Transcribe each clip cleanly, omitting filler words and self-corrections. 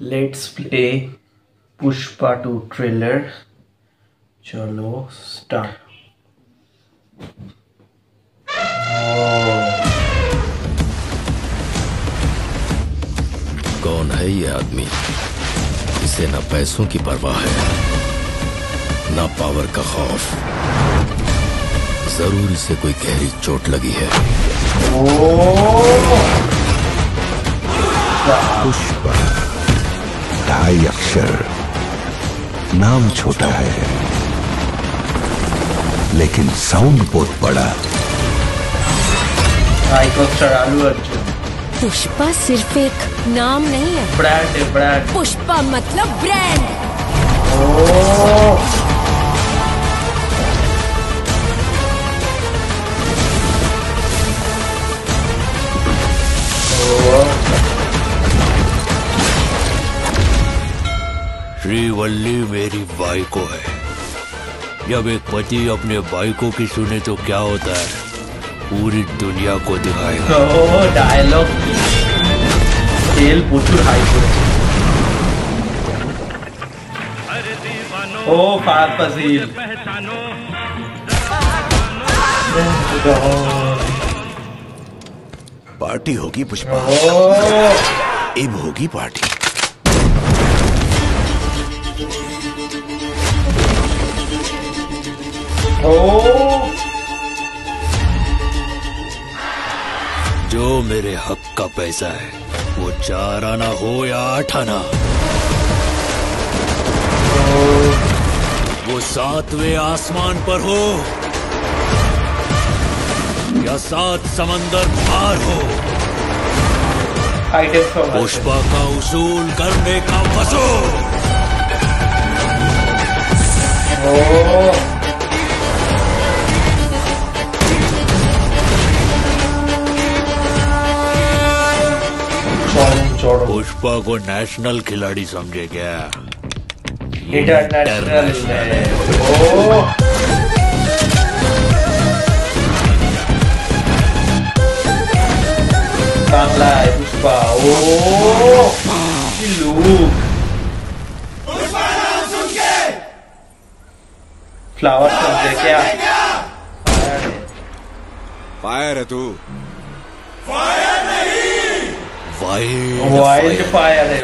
Let's play Pushpa 2 trailer. Chalo, start. कौन है ये आदमी? इसे ना पैसों की परवाह है, ना पावर का खौफ। जरूर इसे कोई गहरी चोट लगी है। पुष्पा 2.5 अक्षर, नाम छोटा है लेकिन साउंड बहुत बड़ा। पुष्पा सिर्फ एक नाम नहीं है, ब्रांड है, ब्रांड। पुष्पा मतलब ब्रांड। श्रीवल्ली मेरी बाइको है। जब एक पति अपने बाइको की सुने तो क्या होता है, पूरी दुनिया को दिखाएगा। डायलॉग स्केल প্রচুর হাই করেছে। ओ फाद फजील, पार्टी होगी पुष्पा, अब होगी पार्टी। जो मेरे हक का पैसा है, वो 4 आना हो या 8 आना, वो 7वें आसमान पर हो या 7 समंदर पार हो, पुष्पा का उसूल करने का वसूल। पुष्पा को नेशनल खिलाड़ी समझे क्या? इंटरनेशनल है। बांग्ला है पुष्पा। लुक फ्लावर समझे क्या? फायर है तू। वाइल्ड फायर है।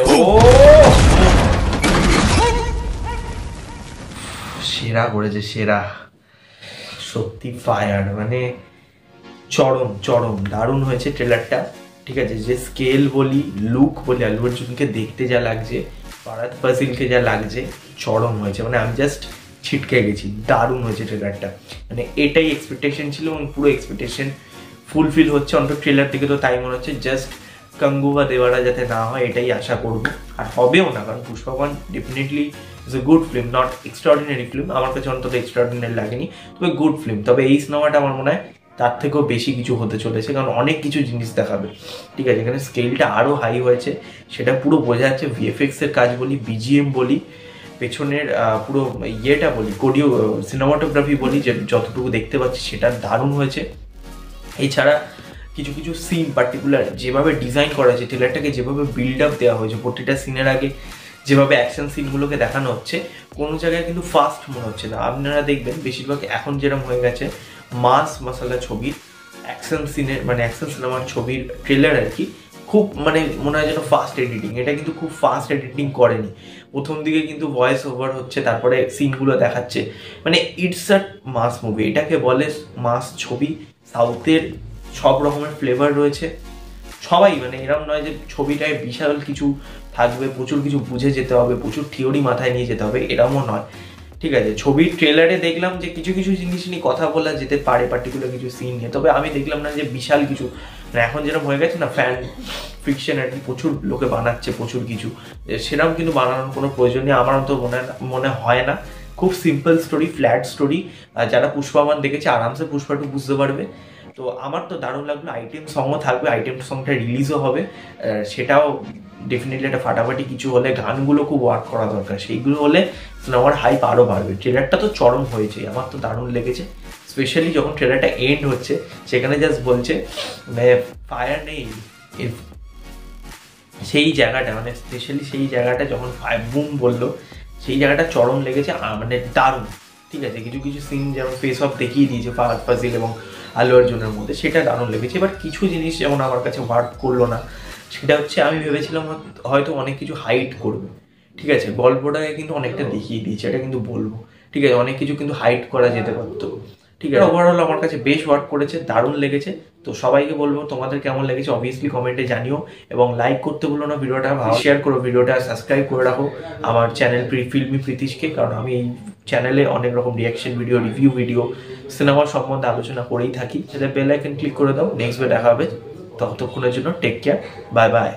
সেরা করেছে, সেরা সত্যি। ফায়ার মানে চরম চরম দারুণ হয়েছে ট্রেলারটা। ঠিক আছে, যে স্কেল বলি, লুক বলি, আল্লু অর্জুনকে দেখতে যা লাগছে, ফারাদ ফাজিলকে যা লাগছে, চরম হয়েছে। মানে আমি জাস্ট ছিটকে গেছি, দারুণ হয়েছে ট্রেলারটা। মানে এটাই এক্সপেকটেশন ছিল এবং পুরো এক্সপেকটেশন ফুলফিল হচ্ছে। অন্তত ট্রেলার থেকে তো তাই মনে হচ্ছে। জাস্ট কঙ্গুবা দেওয়ারা যাতে না হয় এটাই আশা করবো, আর হবেও না, কারণ Pushpa 1 definitely is a good film, not extraordinary film. আমার কাছে অন্তত এক্সট্রাঅর্ডিনারি লাগেনি, তবে গুড ফিল্ম। তবে এই সিনেমাটা আমার মনে হয় তার থেকেও বেশি কিছু হতে চলেছে, কারণ অনেক কিছু জিনিস দেখাবে। ঠিক আছে, এখানে স্কেলটা আরও হাই হয়েছে, সেটা পুরো বোঝা যাচ্ছে। ভিএফএক্স এর কাজ বলি, বিজিএম বলি, পেছনের পুরো ইয়েটা বলি, কোডিও সিনেমাটোগ্রাফি বলি, যে যতটুকু দেখতে পাচ্ছি সেটা দারুণ হয়েছে। এছাড়া কিছু কিছু সিন পার্টিকুলার যেভাবে ডিজাইন করা হয়েছে, ট্রেলারটাকে যেভাবে বিল্ড আপ দেওয়া হয়েছে, প্রতিটা সিনের আগে যেভাবে অ্যাকশন সিনগুলোকে দেখানো হচ্ছে, কোনো জায়গায় কিন্তু ফাস্ট মনে হচ্ছে না। আপনারা দেখবেন বেশিরভাগ এখন যেরকম হয়ে গেছে মাস মশালা ছবির অ্যাকশন সিনের, মানে অ্যাকশন সিনেমার ছবির ট্রেলার আর কি, খুব মানে মনে হয় যেন ফাস্ট এডিটিং। এটা কিন্তু খুব ফাস্ট এডিটিং করেনি। প্রথম দিকে কিন্তু ভয়েস ওভার হচ্ছে, তারপরে সিনগুলো দেখাচ্ছে। মানে ইটস আ মাস মুভি, এটাকে বলে মাস ছবি। সাউথের সব রকমের ফ্লেভার রয়েছে সবাই, মানে এরকম নয় যে ছবিটায় বিশাল কিছু থাকবে, প্রচুর কিছু বুঝে যেতে হবে, প্রচুর থিওরি মাথায় নিয়ে যেতে হবে, এরকমও নয়। ঠিক আছে, ছবির ট্রেলারে দেখলাম যে কিছু কিছু জিনিস নিয়ে কথা বলা যেতে পারে, পার্টিকুলার কিছু সিন নিয়ে। তবে আমি দেখলাম না যে বিশাল কিছু, মানে এখন যেরকম হয়ে গেছে না ফ্যান ফিকশন আর কি, প্রচুর লোকে বানাচ্ছে প্রচুর কিছু, সেরকম কিন্তু বানানোর কোনো প্রয়োজন নেই আমার তো মনে হয় না। খুব সিম্পল স্টোরি, ফ্ল্যাট স্টোরি। যারা পুষ্পা 1 দেখেছে আরামসে পুষ্পা 2 বুঝতে পারবে। তো আমার তো দারুণ লাগলো। আইটেম সংও থাকবে, আইটেম সংটা রিলিজও হবে, সেটাও ডেফিনেটলি একটা ফাটাফাটি কিছু হলে। গানগুলো খুব ওয়ার্ক করা দরকার, সেইগুলো হলে সিনেমার হাইপ আরও বাড়বে। ট্রেলারটা তো চরম হয়েছে, আমার তো দারুণ লেগেছে। স্পেশালি যখন ট্রেলারটা এন্ড হচ্ছে, সেখানে জাস্ট বলছে ফায়ার নেই, সেই জায়গাটা মানে স্পেশালি সেই জায়গাটা যখন বুম বললো সেই জায়গাটা চরম লেগেছে, মানে দারুণ। ঠিক আছে, কিছু কিছু সিন যেমন ফেস অফ দেখিয়ে দিয়েছে ফাহাদ ফাজিল এবং আল্লু অর্জুনের মধ্যে, সেটা দারুণ লেগেছে। এবার কিছু জিনিস যেমন আমার কাছে ওয়ার্ক করলো না, সেটা হচ্ছে আমি ভেবেছিলাম হয়তো অনেক কিছু হাইড করবে। ঠিক আছে, গল্পটাকে কিন্তু অনেকটা দেখিয়ে দিয়েছে, এটা কিন্তু বলবো। ঠিক আছে, অনেক কিছু কিন্তু হাইড করা যেতে পারতো। ঠিক আছে, ওভারঅল আমার কাছে বেশ ওয়ার্ক করেছে, দারুণ লেগেছে। তো সবাইকে বলবো তোমাদের কেমন লেগেছে অবভিয়াসলি কমেন্টে জানিও, এবং লাইক করতে ভুলো না ভিডিওটা, শেয়ার করো ভিডিওটা, সাবস্ক্রাইব করে রাখো আমার চ্যানেল ফিল্মি প্রীতিশকে, কারণ আমি এই চ্যানেলে অনেক রকম রিয়াকশন ভিডিও, রিভিউ ভিডিও, সিনেমার সম্বন্ধে আলোচনা করেই থাকি। সেটা বেল আইকন ক্লিক করে দাও। নেক্সট ভিডিও দেখা হবে, ততক্ষণের জন্য টেক কেয়ার, বাই বাই।